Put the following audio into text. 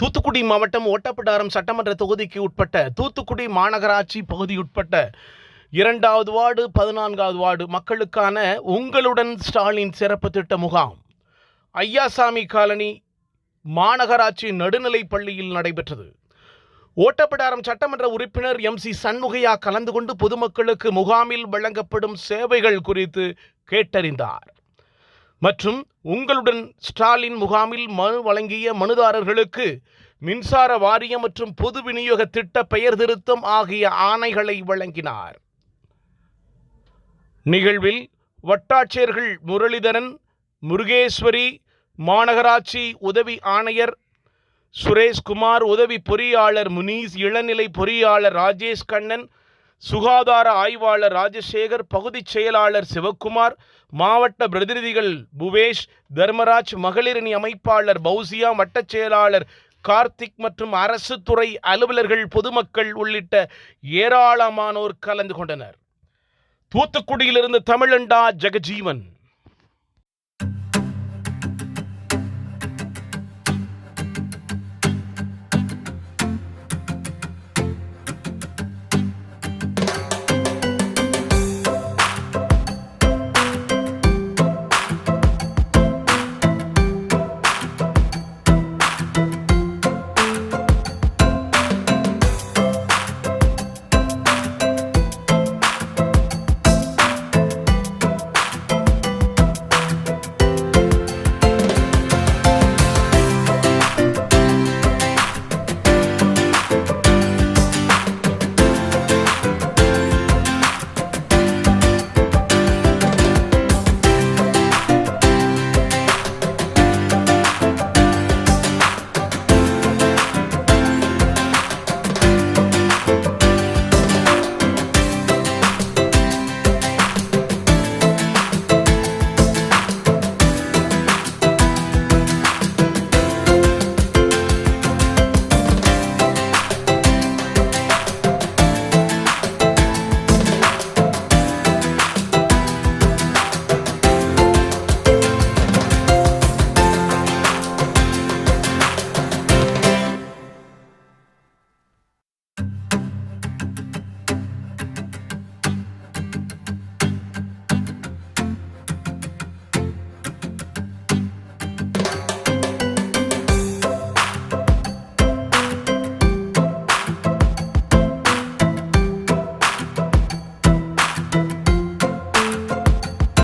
தூத்துக்குடி மாவட்டம் ஓட்டப்பிடாரம் சட்டமன்ற தொகுதிக்கு உட்பட்ட தூத்துக்குடி மாநகராட்சி பகுதியுட்பட்ட 2வது வார்டு 14வது வார்டு மக்களுக்கான உங்களுடன் ஸ்டாலின் சிறப்பு திட்ட முகாம் ஐயாசாமி காலனி மாநகராட்சி நடுநிலைப் பள்ளியில் நடைபெற்றது. ஓட்டப்பிடாரம் சட்டமன்ற உறுப்பினர் MC சண்முகையா கலந்து கொண்டு பொதுமக்களுக்கு முகாமில் வழங்கப்படும் சேவைகள் குறித்து கேட்டறிந்தார். மற்றும் உங்களுடன் ஸ்டாலின் முகாமில் மனு வழங்கிய மனுதாரர்களுக்கு மின்சார வாரியம் மற்றும் பொது விநியோக திட்ட பெயர் திருத்தம் ஆகிய ஆணைகளை வழங்கினார். நிகழ்வில் வட்டாட்சியர்கள் முரளிதரன், முருகேஸ்வரி, மாநகராட்சி உதவி ஆணையர் சுரேஷ்குமார், உதவி பொறியாளர் முனீஸ், இளநிலை பொறியாளர் ராஜேஷ் கண்ணன், சுகாதார ஆய்வாளர் ராஜசேகர், பகுதி செயலாளர் சிவக்குமார், மாவட்ட பிரதிநிதிகள் புவேஷ், தர்மராஜ், மகளிரணி அமைப்பாளர் பௌசியா, வட்டச் செயலாளர் கார்த்திக் மற்றும் அரசு துறை அலுவலர்கள், பொதுமக்கள் உள்ளிட்ட ஏராளமானோர் கலந்து கொண்டனர். தூத்துக்குடியிலிருந்து தமிழண்டா ஜெகஜீவன்.